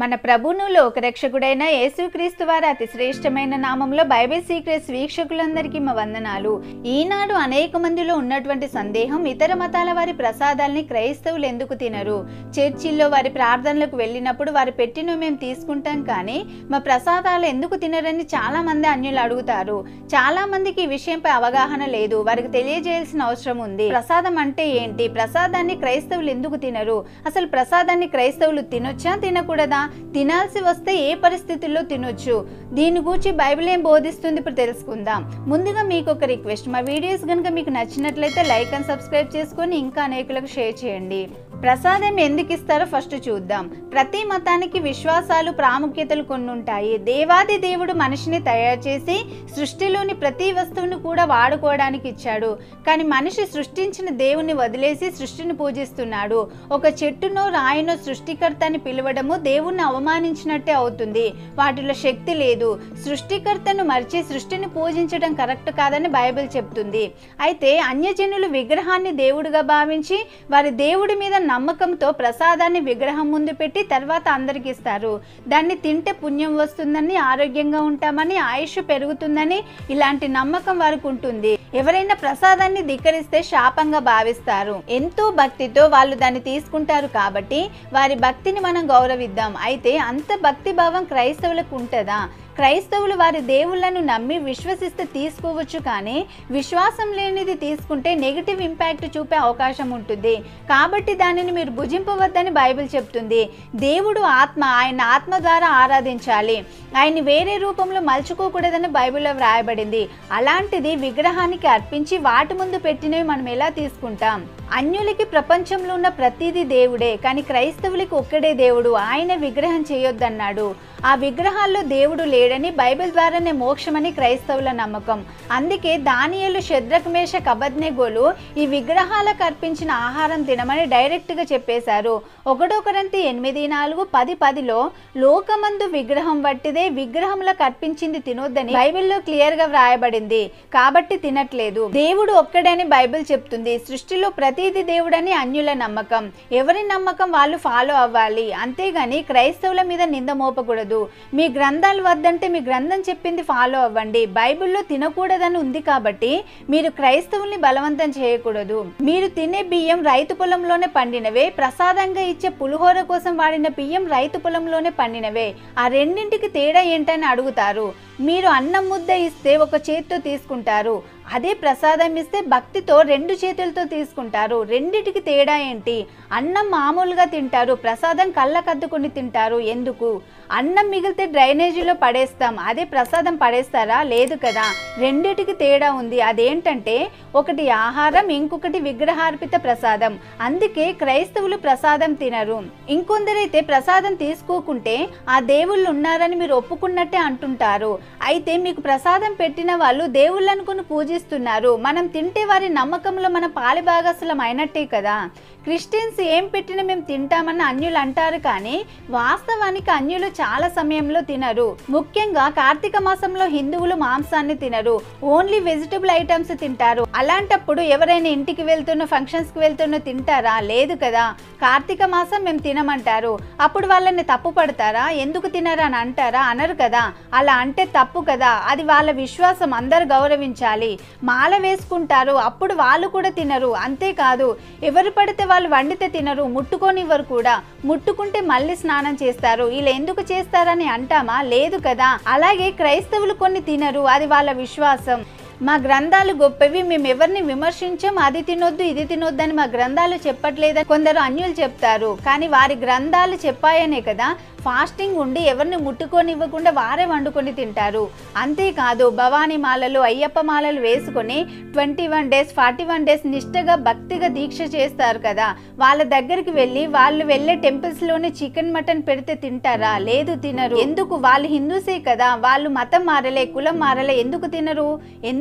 మన ప్రభువును లోకరక్షకుడైన యేసుక్రీస్తు వారి అతి శ్రేష్టమైన నామంలో బైబిల్ సీక్రెట్స్ వీక్షకులందరికీ మా వందనాలు. ఈనాడు అనేక మందిలో ఉన్నటువంటి సందేహం, ఇతర మతాల వారి ప్రసాదాలని క్రైస్తవులు ఎందుకు తినరు? చర్చిల్లో వారి ప్రార్థనలకు వెళ్ళినప్పుడు వారు పెట్టిన మేము తీసుకుంటాం, కానీ మా ప్రసాదాలు ఎందుకు తినరని చాలా మంది అన్యులు అడుగుతారు. చాలా మందికి ఈ విషయంపై అవగాహన లేదు. వారికి తెలియజేయాల్సిన అవసరం ఉంది. ప్రసాదం అంటే ఏంటి? ప్రసాదాన్ని క్రైస్తవులు ఎందుకు తినరు? అసలు ప్రసాదాన్ని క్రైస్తవులు తినొచ్చా, తినకూడదా? తినాల్సి వస్తే ఏ పరిస్థితుల్లో తినొచ్చు? దీని గురించి బైబిల్ ఏం బోధిస్తుంది ఇప్పుడు తెలుసుకుందాం. ముందుగా మీకు ఒక రిక్వెస్ట్, మా వీడియోస్ కనుక మీకు నచ్చినట్లయితే లైక్ అండ్ సబ్స్క్రైబ్ చేసుకొని ఇంకా అనేకులకు షేర్ చేయండి. ప్రసాదం ఎందుకు ఇస్తారో ఫస్ట్ చూద్దాం. ప్రతి మతానికి విశ్వాసాలు, ప్రాముఖ్యతలు కొన్ని ఉంటాయి. దేవాది దేవుడు మనిషిని తయారు చేసి సృష్టిలోని ప్రతి వస్తువును కూడా వాడుకోవడానికి ఇచ్చాడు. కానీ మనిషి సృష్టించిన దేవుని వదిలేసి సృష్టిని పూజిస్తున్నాడు. ఒక చెట్టునో రాయినో సృష్టికర్త అని పిలవడము దేవుణ్ణి అవమానించినట్టే అవుతుంది. వాటిలో శక్తి లేదు. సృష్టికర్తను మర్చి సృష్టిని పూజించడం కరెక్ట్ కాదని బైబిల్ చెప్తుంది. అయితే అన్యజనులు విగ్రహాన్ని దేవుడిగా భావించి వారి దేవుడి మీద నమ్మకంతో ప్రసాదాన్ని విగ్రహం ముందు పెట్టి తర్వాత అందరికి ఇస్తారు. దాన్ని తింటే పుణ్యం వస్తుందని, ఆరోగ్యంగా ఉంటామని, ఆయుష్ పెరుగుతుందని ఇలాంటి నమ్మకం వారికి ఉంటుంది. ఎవరైనా ప్రసాదాన్ని ధిక్కరిస్తే శాపంగా భావిస్తారు. ఎంతో భక్తితో వాళ్ళు దాన్ని తీసుకుంటారు. కాబట్టి వారి భక్తిని మనం గౌరవిద్దాం. అయితే అంత భక్తి భావం క్రైస్తవులకు ఉంటుందా? క్రైస్తవులు వారి దేవుళ్లను నమ్మి విశ్వసిస్తే తీసుకోవచ్చు, కానీ విశ్వాసం లేనిది తీసుకుంటే నెగిటివ్ ఇంపాక్ట్ చూపే అవకాశం ఉంటుంది. కాబట్టి దానిని మీరు భుజింపవద్దని బైబిల్ చెప్తుంది. దేవుడు ఆత్మ, ఆయన ఆత్మ ద్వారా ఆరాధించాలి. ఆయన్ని వేరే రూపంలో మలుచుకోకూడదని బైబిల్లో వ్రాయబడింది. అలాంటిది విగ్రహానికి అర్పించి వాటి ముందు పెట్టినవి మనం ఎలా తీసుకుంటాం? అన్యులకి ప్రపంచంలో ఉన్న ప్రతిదీ దేవుడే, కానీ క్రైస్తవులకి ఒక్కడే దేవుడు. ఆయన విగ్రహం చేయొద్దన్నాడు. ఆ విగ్రహాల్లో దేవుడు లేడని, బైబిల్ ద్వారానే మోక్షమని క్రైస్తవుల నమ్మకం. అందుకే దానియేలు, షద్రక్, మేషక్, అబేద్నెగోలు ఈ విగ్రహాలకు అర్పించిన ఆహారం తినమని డైరెక్ట్గా చెప్పేశారు. 1 కొరింథీ 8:4, 10:10లో లోకమందు విగ్రహం వట్టిదే, విగ్రహంలకు అర్పించింది తినొద్దని బైబిల్లో క్లియర్గా వ్రాయబడింది. కాబట్టి తినట్లేదు. దేవుడు ఒక్కడని బైబిల్ చెప్తుంది. సృష్టిలో ప్రతిదీ దేవుడని అన్యుల నమ్మకం. ఎవరి నమ్మకం వాళ్ళు ఫాలో అవ్వాలి, అంతేగాని క్రైస్తవుల మీద నింద మోపకూడదు. మీ గ్రంథాలు వద్దంటే మీ గ్రంథం చెప్పింది ఫాలో అవ్వండి. బైబిల్లో తినకూడదని ఉంది కాబట్టి మీరు క్రైస్తవుల్ని బలవంతం చేయకూడదు. మీరు తినే బియ్యం రైతు పొలంలోనే పండినవే, ప్రసాదంగా ఇచ్చే పులిహోర కోసం వాడిన బియ్యం రైతు పొలంలోనే పండినవే. ఆ రెండింటికి తేడా ఏంటని అడుగుతారు. మీరు అన్నం ముద్ద ఇస్తే ఒక చేతితో తీసుకుంటారు, అదే ప్రసాదం ఇస్తే భక్తితో 2 చేతులతో తీసుకుంటారు. రెండిటికి తేడా ఏంటి? అన్నం మామూలుగా తింటారు, ప్రసాదం కళ్ళకద్దుకొని తింటారు. ఎందుకు? అన్నం మిగిలితే డ్రైనేజీలో పడేస్తాం, అదే ప్రసాదం పడేస్తారా? లేదు కదా. రెండిటికి తేడా ఉంది. అదేంటంటే ఒకటి ఆహారం, ఇంకొకటి విగ్రహార్పిత ప్రసాదం. అందుకే క్రైస్తవులు ప్రసాదం తినరు. ఇంకొందరైతే ప్రసాదం తీసుకోకుంటే ఆ దేవుళ్ళు ఉన్నారని మీరు ఒప్పుకున్నట్టే అంటుంటారు. అయితే మీకు ప్రసాదం పెట్టిన వాళ్ళు దేవుళ్ళు అనుకుని పూజిస్తున్నారు. మనం తింటే వారి నమ్మకంలో మన పాలిభాగస్సులం అయినట్టే కదా. క్రిస్టియన్స్ ఏం పెట్టినా మేము తింటామని అన్యులు అంటారు, కానీ వాస్తవానికి అన్యులు చాలా సమయంలో తినరు. ముఖ్యంగా కార్తీక మాసంలో హిందువులు మాంసాన్ని తినరు, ఓన్లీ వెజిటబుల్ ఐటమ్స్ తింటారు. అలాంటప్పుడు ఎవరైనా ఇంటికి వెళ్తున్న, ఫంక్షన్స్కి వెళ్తున్న తింటారా? లేదు కదా. కార్తీక మాసం మేము తినమంటారు. అప్పుడు వాళ్ళని తప్పు పడతారా? ఎందుకు తినరా అని అంటారా? అనరు కదా. అలా అంటే తప్పు కదా. అది వాళ్ళ విశ్వాసం, అందరు గౌరవించాలి. మాల వేసుకుంటారు, అప్పుడు వాళ్ళు కూడా తినరు. అంతేకాదు, ఎవరు పడితే వాళ్ళు వండితే తినరు, ముట్టుకోనివ్వరు కూడా. ముట్టుకుంటే మళ్ళీ స్నానం చేస్తారు. ఇలా ఎందుకు చేస్తారని అంటామా? లేదు కదా. అలాగే క్రైస్తవులు కొన్ని తినరు, అది వాళ్ళ విశ్వాసం. మా గ్రంథాలు గొప్పవి, మేము ఎవరిని విమర్శించాం, అది తినొద్దు ఇది తినొద్దు అని మా గ్రంథాలు చెప్పట్లేదని కొందరు అన్యులు చెప్తారు. కానీ వారి గ్రంథాలు చెప్పాయనే కదా ఫాస్టింగ్ ఉండి ఎవరిని ముట్టుకొనివ్వకుండా వారే వండుకొని తింటారు. అంతేకాదు, భవానీ మాలలు, అయ్యప్ప మాలలు వేసుకొని 21 days 41 days నిష్టగా భక్తిగా దీక్ష చేస్తారు కదా. వాళ్ళ దగ్గరికి వెళ్ళి వాళ్ళు వెళ్ళే టెంపుల్స్లోనే చికెన్, మటన్ పెడితే తింటారా? లేదు, తినరు. ఎందుకు? వాళ్ళు హిందూసే కదా. వాళ్ళు మతం మారలే, కులం మారలే. ఎందుకు తినరు?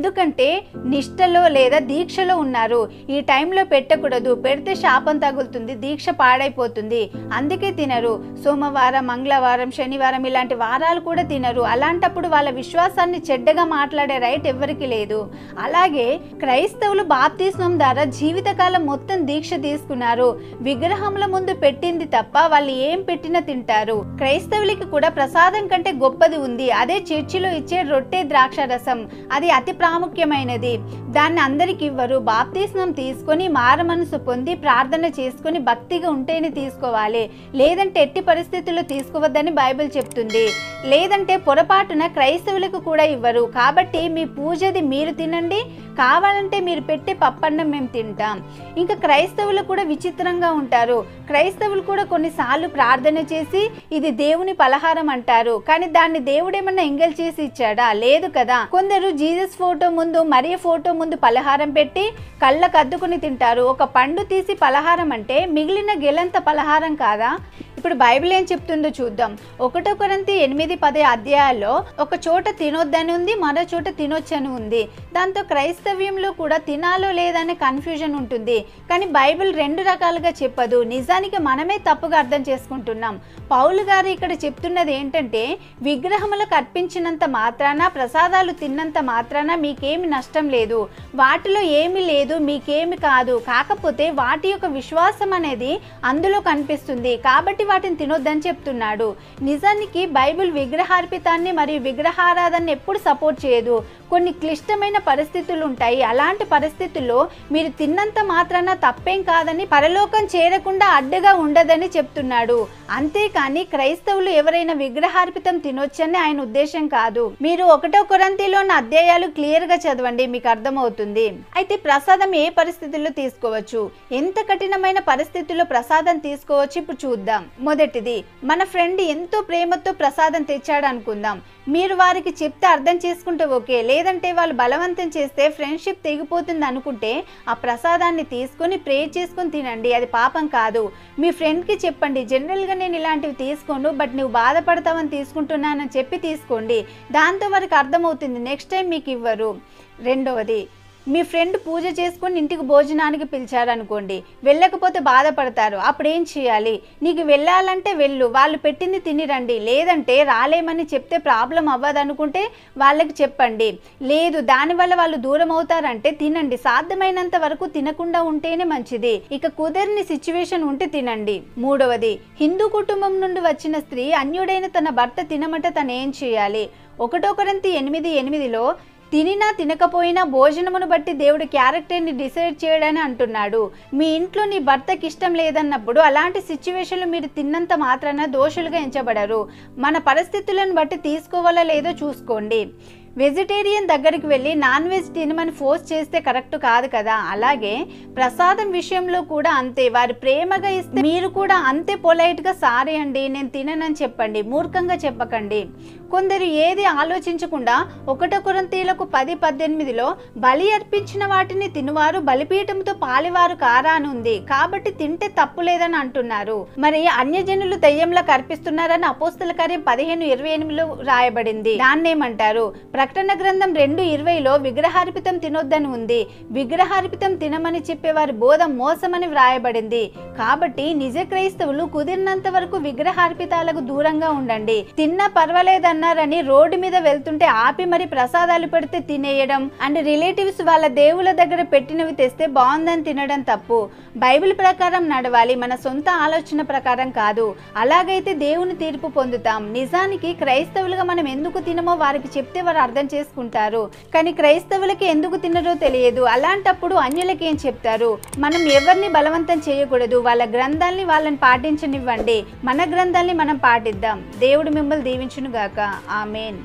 ఎందుకంటే నిష్టలో లేదా దీక్షలో ఉన్నారు. ఈ టైంలో పెట్టకూడదు, పెడితే శాపం తగులుతుంది, దీక్ష పాడైపోతుంది, అందుకే తినరు. సోమవారం, మంగళవారం, శనివారం ఇలాంటి వారాలు కూడా తినరు. అలాంటప్పుడు వాళ్ళ విశ్వాసాన్ని చెడ్డగా మాట్లాడే రైట్ ఎవరికి లేదు. అలాగే క్రైస్తవులు బాప్తిస్మం ద్వారా జీవితకాలం మొత్తం దీక్ష తీసుకున్నారు. విగ్రహముల ముందు పెట్టింది తప్ప వాళ్ళు ఏం పెట్టినా తింటారు. క్రైస్తవులకి కూడా ప్రసాదం కంటే గొప్పది ఉంది. అదే చర్చిలో ఇచ్చే రొట్టె ద్రాక్ష రసం. అది అతి ప్రాముఖ్యమైనది. దాన్ని అందరికి ఇవ్వరు. బాప్తిస్మం తీసుకొని మార మనసు పొంది ప్రార్థన చేసుకొని భక్తిగా ఉంటేనే తీసుకోవాలి, లేదంటే ఎట్టి పరిస్థితుల్లో తీసుకోవద్దని బైబిల్ చెప్తుంది. లేదంటే పొరపాటున క్రైస్తవులకు కూడా ఇవ్వరు. కాబట్టి మీ పూజది మీరు తినండి, కావాలంటే మీరు పెట్టే పప్పన్నం మేము తింటాం. ఇంకా క్రైస్తవులు కూడా విచిత్రంగా ఉంటారు. క్రైస్తవులు కూడా కొన్నిసార్లు ప్రార్థన చేసి ఇది దేవుని పలహారం అంటారు. కానీ దాన్ని దేవుడు ఏమన్నా ఎంగల్ చేసి ఇచ్చాడా? లేదు కదా. కొందరు జీసస్ ఫోటో ముందు, మరియ ఫోటో ముందు పలహారం పెట్టి కళ్ళకు అద్దుకుని తింటారు. ఒక పండు తీసి పలహారం అంటే మిగిలిన గెలంత పలహారం కాదా? ఇప్పుడు బైబిల్ ఏం చెప్తుందో చూద్దాం. 1 కొరింథీ 8-10 అధ్యాయాల్లో ఒక చోట తినొద్దని ఉంది, మరో చోట తినొచ్చని ఉంది. దాంతో క్రైస్తవ్యంలో కూడా తినాలో లేదనే కన్ఫ్యూజన్ ఉంటుంది. కానీ బైబిల్ రెండు రకాలుగా చెప్పదు. నిజానికి మనమే తప్పుగా అర్థం చేసుకుంటున్నాం. పౌలు గారు ఇక్కడ చెప్తున్నది ఏంటంటే, విగ్రహములకు అర్పించినంత మాత్రాన, ప్రసాదాలు తిన్నంత మాత్రాన మీకేమి నష్టం లేదు, వాటిలో ఏమి లేదు, మీకేమి కాదు. కాకపోతే వాటి యొక్క విశ్వాసం అనేది అందులో కనిపిస్తుంది, కాబట్టి వాటిని తినొద్దని చెప్తున్నాడు. నిజానికి బైబిల్ విగ్రహార్పితాన్ని మరియు విగ్రహారాధనని ఎప్పుడు సపోర్ట్ చేయదు. కొన్ని క్లిష్టమైన పరిస్థితులు ఉంటాయి. అలాంటి పరిస్థితుల్లో మీరు తిన్నంత మాత్రాన తప్పేం కాదని, పరలోకం చేరకుండా అడ్డుగా ఉండదని చెప్తున్నాడు. అంతేకాని క్రైస్తవులు ఎవరైనా విగ్రహార్పితం తినొచ్చని ఆయన ఉద్దేశం కాదు. మీరు 1 కొరింథీలోని అధ్యాయాలు క్లియర్ గా చదవండి, మీకు అర్థమవుతుంది. అయితే ప్రసాదం ఏ పరిస్థితుల్లో తీసుకోవచ్చు, ఎంత కఠినమైన పరిస్థితుల్లో ప్రసాదం తీసుకోవచ్చు ఇప్పుడు చూద్దాం. మొదటిది, మన ఫ్రెండ్ ఎంతో ప్రేమతో ప్రసాదం తెచ్చాడు అనుకుందాం. మీరు వారికి చెప్తే అర్థం చేసుకుంటే ఓకే, లేదంటే వాళ్ళు బలవంతం చేస్తే ఫ్రెండ్షిప్ తెగిపోతుంది అనుకుంటే ఆ ప్రసాదాన్ని తీసుకొని ప్రే చేసుకొని తినండి, అది పాపం కాదు. మీ ఫ్రెండ్కి చెప్పండి, జనరల్గా నేను ఇలాంటివి తీసుకోను, బట్ నువ్వు బాధపడతావని తీసుకుంటున్నానని చెప్పి తీసుకోండి. దాంతో వారికి అర్థమవుతుంది, నెక్స్ట్ టైం మీకు ఇవ్వరు. రెండవది, మీ ఫ్రెండ్ పూజ చేసుకొని ఇంటికి భోజనానికి పిలిచారనుకోండి, వెళ్ళకపోతే బాధపడతారు. అప్పుడు ఏం చేయాలి? నీకు వెళ్ళాలంటే వెళ్ళు, వాళ్ళు పెట్టింది తినిరండి. లేదంటే రాలేమని చెప్తే ప్రాబ్లం అవ్వదు అనుకుంటే వాళ్ళకి చెప్పండి. లేదు, దానివల్ల వాళ్ళు దూరం అవుతారంటే తినండి. సాధ్యమైనంత వరకు తినకుండా ఉంటేనే మంచిది. ఇక కుదరని సిచ్యువేషన్ ఉంటే తినండి. మూడవది, హిందూ కుటుంబం నుండి వచ్చిన స్త్రీ అన్యుడైన తన భర్త తినమంటే తను ఏం చేయాలి? 1 కొరింథీ 8:8లో తినినా తినకపోయినా భోజనమును బట్టి దేవుడు క్యారెక్టర్ని డిసైడ్ చేయడని అంటున్నాడు. మీ ఇంట్లో నీ భర్తకి ఇష్టం లేదన్నప్పుడు అలాంటి సిచ్యువేషన్లో మీరు తిన్నంత మాత్రాన దోషులుగా ఎంచబడరు. మన పరిస్థితులను బట్టి తీసుకోవాలా లేదో చూసుకోండి. వెజిటేరియన్ దగ్గరికి వెళ్ళి నాన్ వెజ్ తినమని ఫోర్స్ చేస్తే కరెక్ట్ కాదు కదా. అలాగే ప్రసాదం విషయంలో కూడా అంతే. వారు ప్రేమగా ఇస్తే మీరు కూడా అంతే పొలైట్గా సారీ అండి నేను తిననని చెప్పండి, మూర్ఖంగా చెప్పకండి. కొందరు ఏది ఆలోచించకుండా 1 కొరింథీయులకు 10:18లో బలి అర్పించిన వాటిని తినువారు బలిపీఠంతో పాలివారు కారా అని ఉంది, కాబట్టి తింటే తప్పు లేదని అంటున్నారు. మరి అన్యజనులు దెయ్యంలా కర్పిస్తున్నారని అపోస్తల కార్యం 15:28లో రాయబడింది. దాన్నేమంటారు? ప్రకటన గ్రంథం 2:20లో విగ్రహార్పితం తినొద్దని ఉంది. విగ్రహార్పితం తినమని చెప్పేవారి బోధ మోసమని వ్రాయబడింది. కాబట్టి నిజ క్రైస్తవులు కుదిరినంత వరకు విగ్రహార్పితాలకు దూరంగా ఉండండి. తిన్నా పర్వాలేదన్నారని రోడ్డు మీద వెళ్తుంటే ఆపి మరి ప్రసాదాలు పెడితే తినేయడం అండ్ రిలేటివ్స్ వాళ్ళ దేవుల దగ్గర పెట్టినవి తెస్తే బాగుందని తినడం తప్పు. బైబిల్ ప్రకారం నడవాలి, మన సొంత ఆలోచన ప్రకారం కాదు. అలాగైతే దేవుని తీర్పు పొందుతాం. నిజానికి క్రైస్తవులుగా మనం ఎందుకు తినమో వారికి చెప్తే వారు అర్థం చేసుకుంటారు. కానీ క్రైస్తవులకి ఎందుకు తినరో తెలియదు. అలాంటప్పుడు అన్యులకి ఏం చెప్తారు? మనం ఎవరిని బలవంతం చేయకూడదు. వాళ్ళ గ్రంథాల్ని వాళ్ళని పాటించనివ్వండి, మన గ్రంథాల్ని మనం పాటిద్దాం. దేవుడు మిమ్మల్ని దీవించును గాక. ఆమేన్.